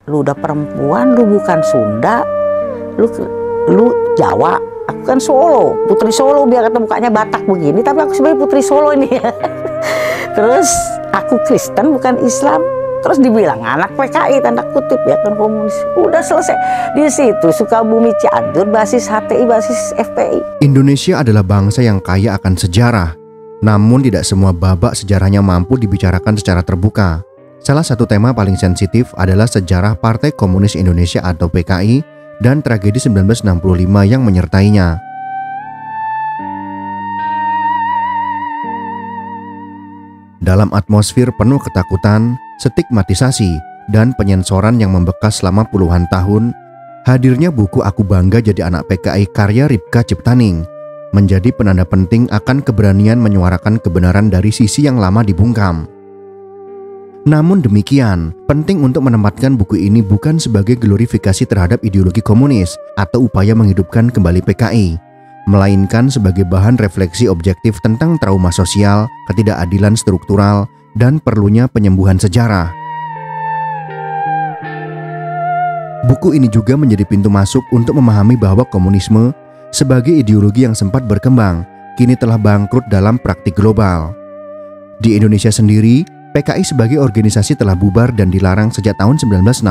Lu udah perempuan, lu bukan Sunda, lu Jawa, aku kan Solo, putri Solo, biar kata mukanya Batak begini, tapi aku sebenarnya putri Solo ini. Terus aku Kristen bukan Islam, terus dibilang anak PKI tanda kutip ya kan, komunis. Udah selesai di situ. Sukabumi Cianjur basis HTI, basis FPI. Indonesia adalah bangsa yang kaya akan sejarah, namun tidak semua babak sejarahnya mampu dibicarakan secara terbuka. Salah satu tema paling sensitif adalah sejarah Partai Komunis Indonesia atau PKI dan tragedi 1965 yang menyertainya. Dalam atmosfer penuh ketakutan, stigmatisasi, dan penyensoran yang membekas selama puluhan tahun, hadirnya buku Aku Bangga Jadi Anak PKI karya Ripka Ciptaning menjadi penanda penting akan keberanian menyuarakan kebenaran dari sisi yang lama dibungkam. Namun demikian, penting untuk menempatkan buku ini bukan sebagai glorifikasi terhadap ideologi komunis atau upaya menghidupkan kembali PKI, melainkan sebagai bahan refleksi objektif tentang trauma sosial, ketidakadilan struktural, dan perlunya penyembuhan sejarah. Buku ini juga menjadi pintu masuk untuk memahami bahwa komunisme sebagai ideologi yang sempat berkembang, kini telah bangkrut dalam praktik global. Di Indonesia sendiri, PKI sebagai organisasi telah bubar dan dilarang sejak tahun 1966.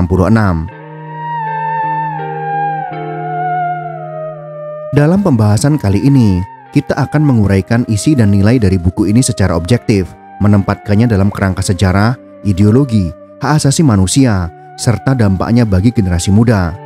Dalam pembahasan kali ini, kita akan menguraikan isi dan nilai dari buku ini secara objektif, menempatkannya dalam kerangka sejarah, ideologi, hak asasi manusia, serta dampaknya bagi generasi muda.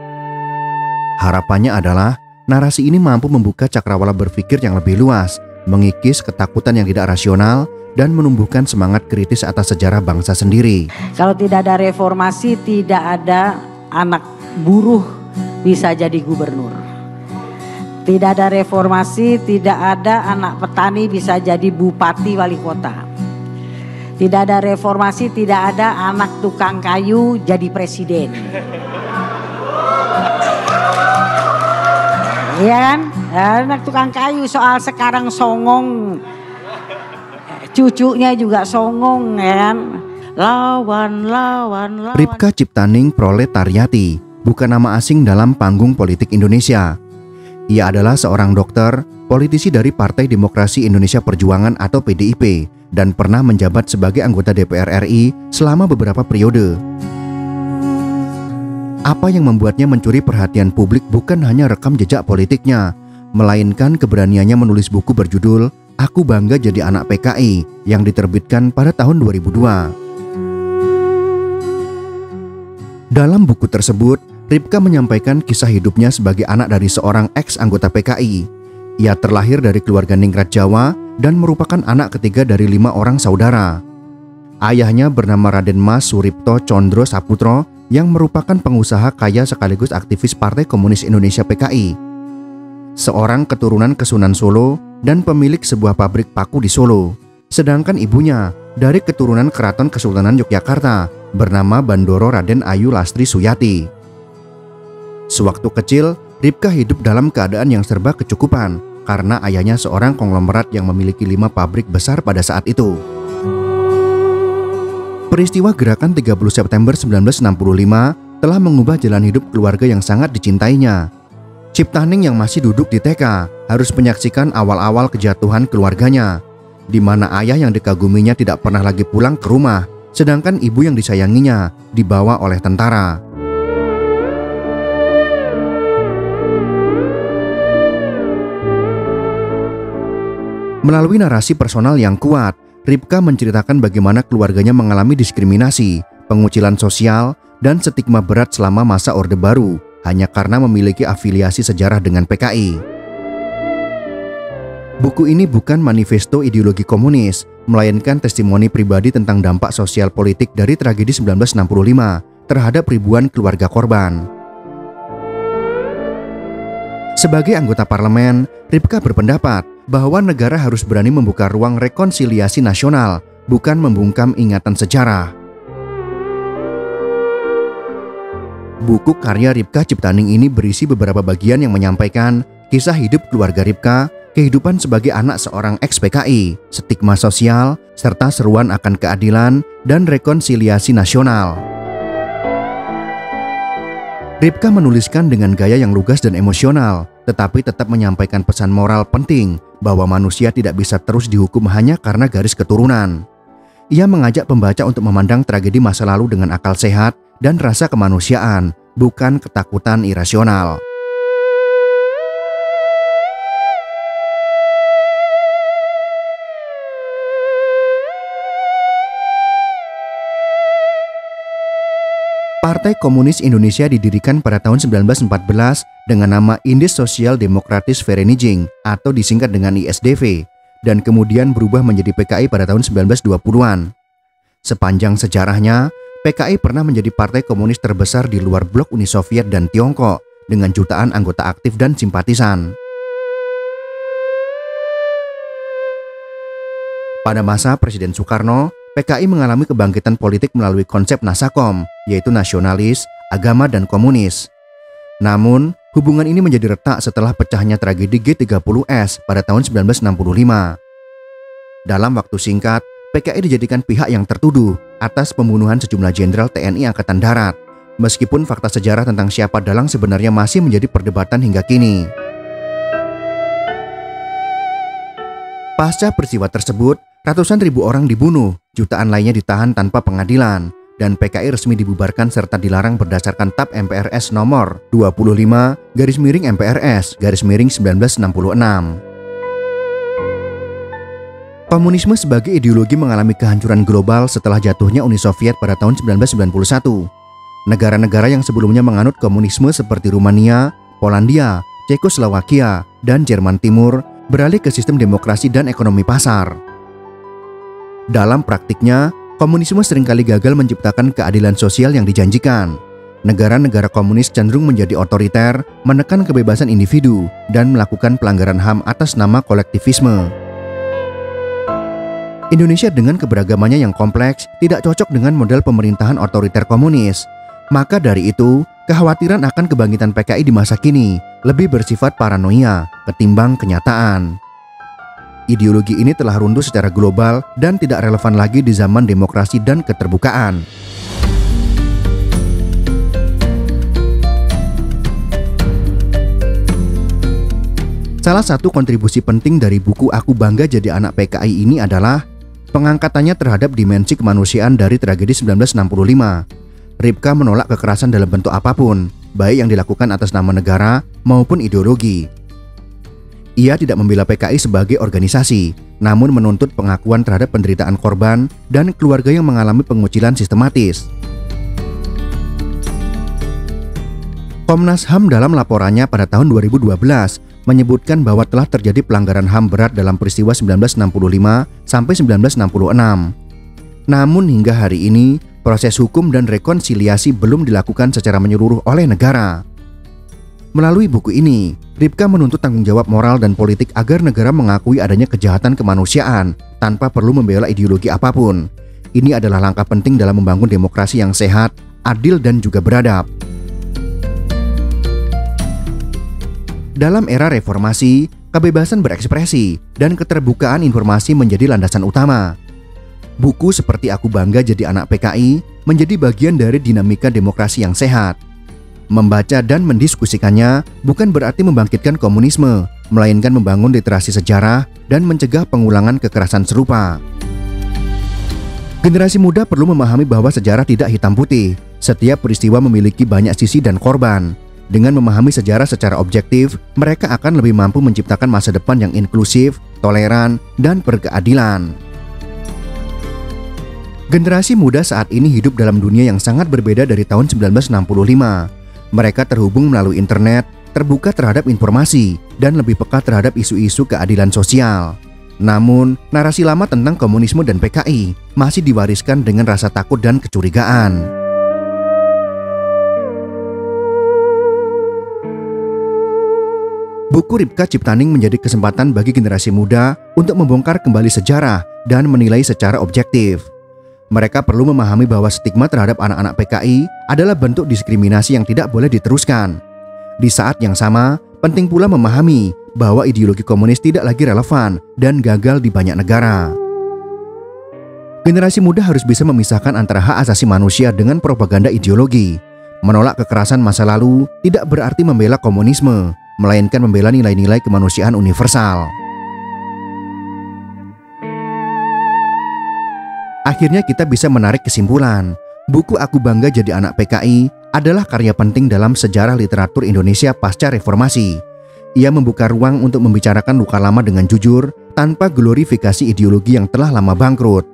Harapannya adalah narasi ini mampu membuka cakrawala berpikir yang lebih luas, mengikis ketakutan yang tidak rasional, dan menumbuhkan semangat kritis atas sejarah bangsa sendiri. Kalau tidak ada reformasi, tidak ada anak buruh bisa jadi gubernur. Tidak ada reformasi, tidak ada anak petani bisa jadi bupati wali kota. Tidak ada reformasi, tidak ada anak tukang kayu jadi presiden. Iya kan? Anak tukang kayu soal sekarang songong. Cucunya juga songong ya kan. Lawan. Ripka Ciptaning Proletariati bukan nama asing dalam panggung politik Indonesia. Ia adalah seorang dokter, politisi dari Partai Demokrasi Indonesia Perjuangan atau PDIP, dan pernah menjabat sebagai anggota DPR RI selama beberapa periode. Apa yang membuatnya mencuri perhatian publik bukan hanya rekam jejak politiknya, melainkan keberaniannya menulis buku berjudul Aku Bangga Jadi Anak PKI yang diterbitkan pada tahun 2002. Dalam buku tersebut, Ripka menyampaikan kisah hidupnya sebagai anak dari seorang ex-anggota PKI. Ia terlahir dari keluarga ningrat Jawa dan merupakan anak ketiga dari 5 orang saudara. Ayahnya bernama Raden Mas Suripto Condro Saputro yang merupakan pengusaha kaya sekaligus aktivis Partai Komunis Indonesia PKI. Seorang keturunan Kesunan Solo dan pemilik sebuah pabrik paku di Solo. Sedangkan ibunya dari keturunan Keraton Kesultanan Yogyakarta bernama Bandoro Raden Ayu Lastri Suyati. Sewaktu kecil, Ripka hidup dalam keadaan yang serba kecukupan karena ayahnya seorang konglomerat yang memiliki 5 pabrik besar pada saat itu. Peristiwa gerakan 30 September 1965 telah mengubah jalan hidup keluarga yang sangat dicintainya. Ciptaning yang masih duduk di TK harus menyaksikan awal-awal kejatuhan keluarganya, di mana ayah yang dikaguminya tidak pernah lagi pulang ke rumah, sedangkan ibu yang disayanginya dibawa oleh tentara. Melalui narasi personal yang kuat, Ripka menceritakan bagaimana keluarganya mengalami diskriminasi, pengucilan sosial, dan stigma berat selama masa Orde Baru, hanya karena memiliki afiliasi sejarah dengan PKI. Buku ini bukan manifesto ideologi komunis, melainkan testimoni pribadi tentang dampak sosial politik dari tragedi 1965 terhadap ribuan keluarga korban. Sebagai anggota parlemen, Ripka berpendapat bahwa negara harus berani membuka ruang rekonsiliasi nasional, bukan membungkam ingatan sejarah. Buku karya Ripka Ciptaning ini berisi beberapa bagian yang menyampaikan kisah hidup keluarga Ripka, kehidupan sebagai anak seorang ex-PKI, stigma sosial, serta seruan akan keadilan dan rekonsiliasi nasional. Ripka menuliskan dengan gaya yang lugas dan emosional, tetapi tetap menyampaikan pesan moral penting bahwa manusia tidak bisa terus dihukum hanya karena garis keturunan. Ia mengajak pembaca untuk memandang tragedi masa lalu dengan akal sehat dan rasa kemanusiaan, bukan ketakutan irasional. Partai Komunis Indonesia didirikan pada tahun 1914 dengan nama Indis Sosial Demokratis Vereniging atau disingkat dengan ISDV, dan kemudian berubah menjadi PKI pada tahun 1920-an. Sepanjang sejarahnya, PKI pernah menjadi partai komunis terbesar di luar blok Uni Soviet dan Tiongkok dengan jutaan anggota aktif dan simpatisan. Pada masa Presiden Soekarno, PKI mengalami kebangkitan politik melalui konsep Nasakom, yaitu nasionalis, agama, dan komunis. Namun, hubungan ini menjadi retak setelah pecahnya tragedi G30S pada tahun 1965. Dalam waktu singkat, PKI dijadikan pihak yang tertuduh atas pembunuhan sejumlah jenderal TNI Angkatan Darat, meskipun fakta sejarah tentang siapa dalang sebenarnya masih menjadi perdebatan hingga kini. Pasca peristiwa tersebut, ratusan ribu orang dibunuh, jutaan lainnya ditahan tanpa pengadilan, dan PKI resmi dibubarkan serta dilarang berdasarkan TAP MPRS nomor 25/MPRS/1966. Komunisme sebagai ideologi mengalami kehancuran global setelah jatuhnya Uni Soviet pada tahun 1991. Negara-negara yang sebelumnya menganut komunisme seperti Rumania, Polandia, Cekoslowakia, dan Jerman Timur beralih ke sistem demokrasi dan ekonomi pasar. Dalam praktiknya, komunisme seringkali gagal menciptakan keadilan sosial yang dijanjikan. Negara-negara komunis cenderung menjadi otoriter, menekan kebebasan individu, dan melakukan pelanggaran HAM atas nama kolektivisme. Indonesia dengan keberagamannya yang kompleks tidak cocok dengan model pemerintahan otoriter komunis. Maka dari itu, kekhawatiran akan kebangkitan PKI di masa kini lebih bersifat paranoia ketimbang kenyataan. Ideologi ini telah runtuh secara global dan tidak relevan lagi di zaman demokrasi dan keterbukaan. Salah satu kontribusi penting dari buku Aku Bangga Jadi Anak PKI ini adalah pengangkatannya terhadap dimensi kemanusiaan dari tragedi 1965. Ripka menolak kekerasan dalam bentuk apapun, baik yang dilakukan atas nama negara maupun ideologi. Ia tidak membela PKI sebagai organisasi, namun menuntut pengakuan terhadap penderitaan korban dan keluarga yang mengalami pengucilan sistematis. Komnas HAM dalam laporannya pada tahun 2012 menyebutkan bahwa telah terjadi pelanggaran HAM berat dalam peristiwa 1965 sampai 1966. Namun hingga hari ini, proses hukum dan rekonsiliasi belum dilakukan secara menyeluruh oleh negara. Melalui buku ini, Ripka menuntut tanggung jawab moral dan politik agar negara mengakui adanya kejahatan kemanusiaan tanpa perlu membela ideologi apapun. Ini adalah langkah penting dalam membangun demokrasi yang sehat, adil, dan juga beradab. Dalam era reformasi, kebebasan berekspresi dan keterbukaan informasi menjadi landasan utama. Buku seperti Aku Bangga Jadi Anak PKI menjadi bagian dari dinamika demokrasi yang sehat. Membaca dan mendiskusikannya bukan berarti membangkitkan komunisme, melainkan membangun literasi sejarah dan mencegah pengulangan kekerasan serupa. Generasi muda perlu memahami bahwa sejarah tidak hitam putih. Setiap peristiwa memiliki banyak sisi dan korban. Dengan memahami sejarah secara objektif, mereka akan lebih mampu menciptakan masa depan yang inklusif, toleran, dan berkeadilan. Generasi muda saat ini hidup dalam dunia yang sangat berbeda dari tahun 1965. Mereka terhubung melalui internet, terbuka terhadap informasi, dan lebih peka terhadap isu-isu keadilan sosial. Namun, narasi lama tentang komunisme dan PKI masih diwariskan dengan rasa takut dan kecurigaan. Buku Ripka Ciptaning menjadi kesempatan bagi generasi muda untuk membongkar kembali sejarah dan menilai secara objektif. Mereka perlu memahami bahwa stigma terhadap anak-anak PKI adalah bentuk diskriminasi yang tidak boleh diteruskan. Di saat yang sama, penting pula memahami bahwa ideologi komunis tidak lagi relevan dan gagal di banyak negara. Generasi muda harus bisa memisahkan antara hak asasi manusia dengan propaganda ideologi. Menolak kekerasan masa lalu tidak berarti membela komunisme, melainkan membela nilai-nilai kemanusiaan universal. Akhirnya kita bisa menarik kesimpulan, buku Aku Bangga Jadi Anak PKI adalah karya penting dalam sejarah literatur Indonesia pasca reformasi. Ia membuka ruang untuk membicarakan luka lama dengan jujur, tanpa glorifikasi ideologi yang telah lama bangkrut.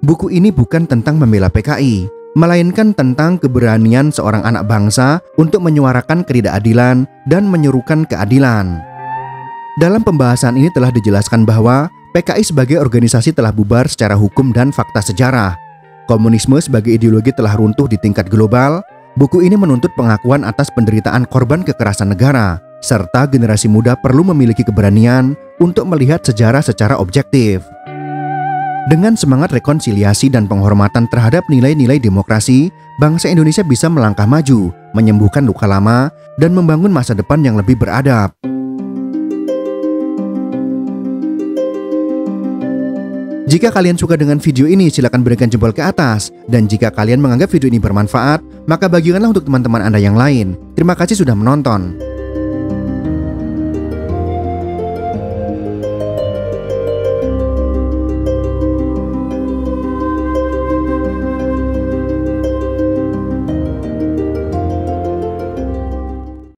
Buku ini bukan tentang membela PKI, melainkan tentang keberanian seorang anak bangsa untuk menyuarakan ketidakadilan dan menyerukan keadilan. Dalam pembahasan ini telah dijelaskan bahwa PKI sebagai organisasi telah bubar secara hukum dan fakta sejarah. Komunisme sebagai ideologi telah runtuh di tingkat global. Buku ini menuntut pengakuan atas penderitaan korban kekerasan negara, serta generasi muda perlu memiliki keberanian untuk melihat sejarah secara objektif. Dengan semangat rekonsiliasi dan penghormatan terhadap nilai-nilai demokrasi, bangsa Indonesia bisa melangkah maju, menyembuhkan luka lama, dan membangun masa depan yang lebih beradab. Jika kalian suka dengan video ini, silakan berikan jempol ke atas. Dan jika kalian menganggap video ini bermanfaat, maka bagikanlah untuk teman-teman Anda yang lain. Terima kasih sudah menonton.